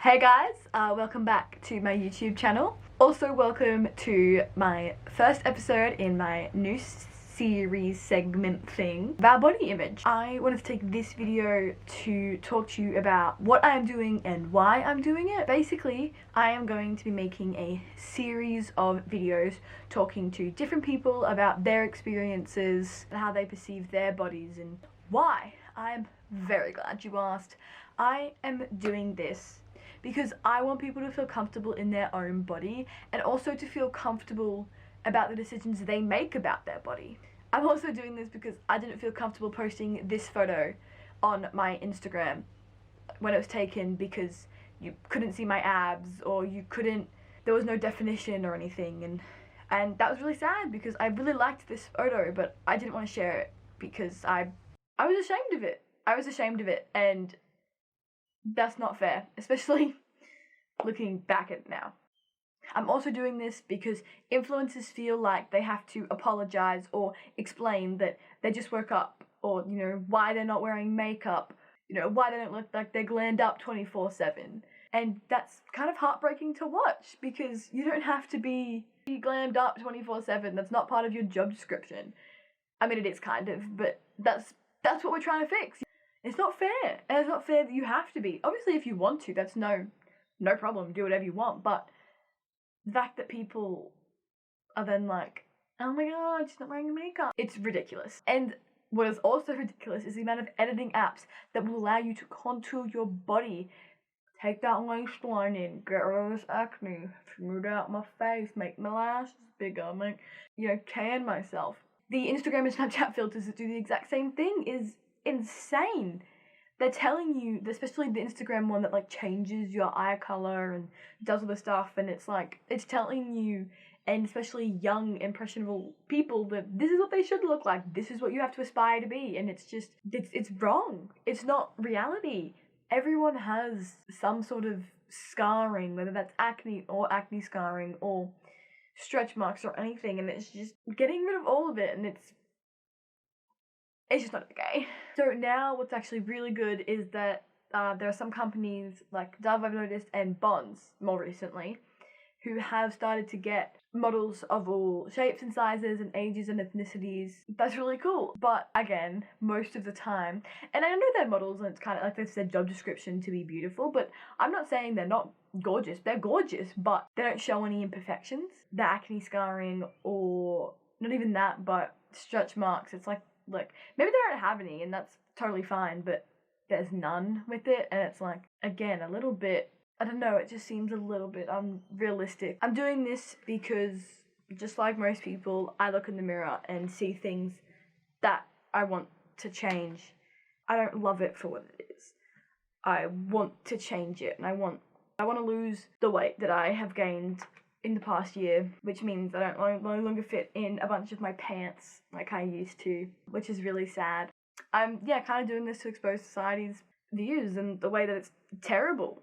Hey guys, welcome back to my YouTube channel. Also welcome to my first episode in my new series segment thing about body image. I wanted to take this video to talk to you about what I am doing and why I'm doing it. Basically, I am going to be making a series of videos talking to different people about their experiences and how they perceive their bodies and why. I'm very glad you asked. I am doing this because I want people to feel comfortable in their own body and also to feel comfortable about the decisions they make about their body. I'm also doing this because I didn't feel comfortable posting this photo on my Instagram when it was taken because you couldn't see my abs or there was no definition or anything, and that was really sad because I really liked this photo, but I didn't want to share it because I was ashamed of it. I was ashamed of it, and that's not fair, especially looking back at it now. I'm also doing this because influencers feel like they have to apologize or explain that they just woke up, or, why they're not wearing makeup, why they don't look like they're glammed up 24/7. And that's kind of heartbreaking to watch because you don't have to be glammed up 24/7. That's not part of your job description. I mean, it is kind of, but that's what we're trying to fix. It's not fair, and it's not fair that you have to be. Obviously, if you want to, that's no problem, do whatever you want, but the fact that people are then like, oh my god, she's not wearing makeup, it's ridiculous. And what is also ridiculous is the amount of editing apps that will allow you to contour your body, take that waistline in, get rid of this acne, smooth out my face, make my lashes bigger, tan myself. The Instagram and Snapchat filters that do the exact same thing is insane. They're telling you, especially the Instagram one that changes your eye color and does all this stuff, and it's telling you, and especially young impressionable people, that this is what they should look like, this is what you have to aspire to be, and it's wrong. It's not reality. Everyone has some sort of scarring, whether that's acne or acne scarring or stretch marks or anything, and it's just getting rid of all of it, and it's just not okay. So now what's actually really good is that there are some companies like Dove, I've noticed, and Bonds more recently, who have started to get models of all shapes and sizes and ages and ethnicities. That's really cool. But again, most of the time, and I know they're models and it's kind of like they've said job description to be beautiful, but I'm not saying they're not gorgeous. They're gorgeous, but they don't show any imperfections. The acne scarring, or not even that, but stretch marks. It's like maybe they don't have any, and that's totally fine, but there's none with it, and it's again, a little bit, I don't know, it just seems a little bit unrealistic. I'm doing this because, just like most people, I look in the mirror and see things that I want to change. I don't love it for what it is. I want to change it, and I want to lose the weight that I have gained in the past year, which means I don't no longer fit in a bunch of my pants like I used to, which is really sad. I'm kind of doing this to expose society's views and the way that it's terrible.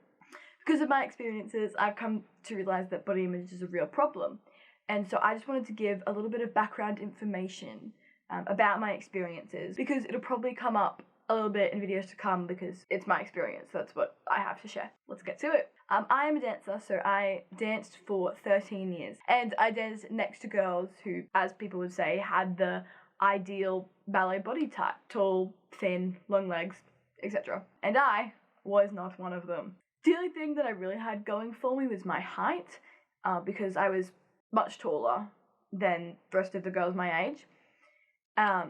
Because of my experiences, I've come to realize that body image is a real problem, and so I just wanted to give a little bit of background information about my experiences, because it'll probably come up a little bit in videos to come because it's my experience. That's what I have to share. Let's get to it. I am a dancer, so I danced for 13 years, and I danced next to girls who, as people would say, had the ideal ballet body type: tall, thin, long legs, etc. And I was not one of them. The only thing that I really had going for me was my height, because I was much taller than the rest of the girls my age,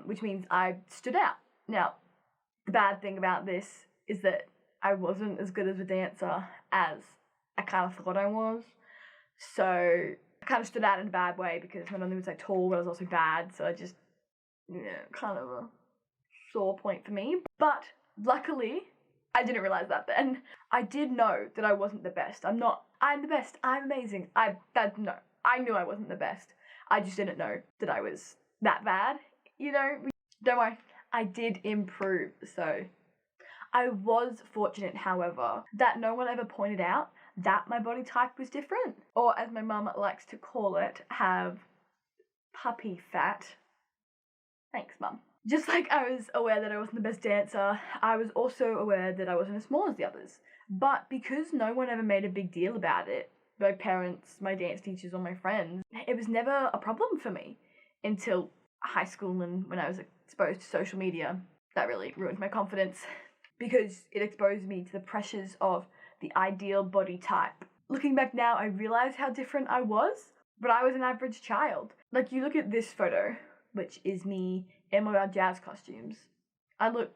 which means I stood out. Now, the bad thing about this is that I wasn't as good as a dancer as I kind of thought I was. So I kind of stood out in a bad way because not only was I tall, but I was also bad. So I just, kind of a sore point for me. But luckily, I didn't realize that then. I did know that I wasn't the best. I'm the best. I'm amazing. I knew I wasn't the best. I just didn't know that I was that bad. Don't worry. I did improve, so I was fortunate, however, that no one ever pointed out that my body type was different, or as my mum likes to call it, have puppy fat. Thanks, Mum. Just like I was aware that I wasn't the best dancer, I was also aware that I wasn't as small as the others. But because no one ever made a big deal about it, my parents, my dance teachers, or my friends, it was never a problem for me until high school and when I was exposed to social media. That really ruined my confidence because it exposed me to the pressures of the ideal body type. Looking back now, I realize how different I was, but I was an average child. Like, you look at this photo, which is me in one of our jazz costumes. I look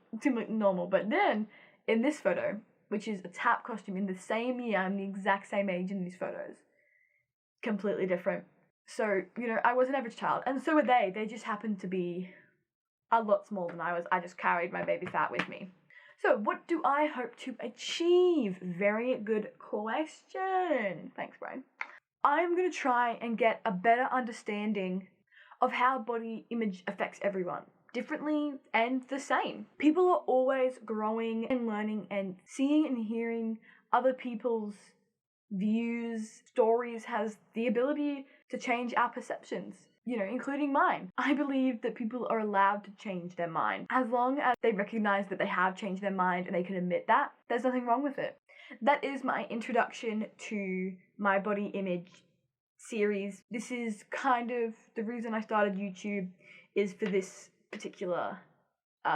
normal, but then in this photo, which is a tap costume in the same year, I'm the exact same age in these photos. Completely different. So, I was an average child, and so were they. They just happened to be a lot smaller than I was. I just carried my baby fat with me. So, what do I hope to achieve? Very good question. Thanks, Brian. I'm going to try and get a better understanding of how body image affects everyone, differently and the same. People are always growing and learning, and seeing and hearing other people's views, stories has the ability to change our perceptions, including mine. I believe that people are allowed to change their mind. As long as they recognize that they have changed their mind and they can admit that, there's nothing wrong with it. That is my introduction to my body image series. This is kind of the reason I started YouTube, is for this particular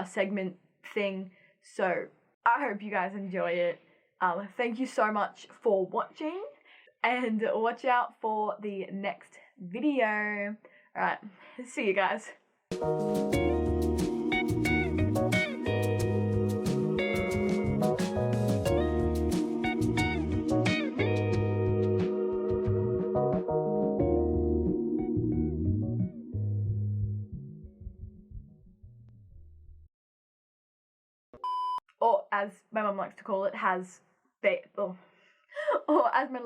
segment thing. So I hope you guys enjoy it. Thank you so much for watching, and watch out for the next video. Alright, see you guys. Or as my mum likes to call it, or as my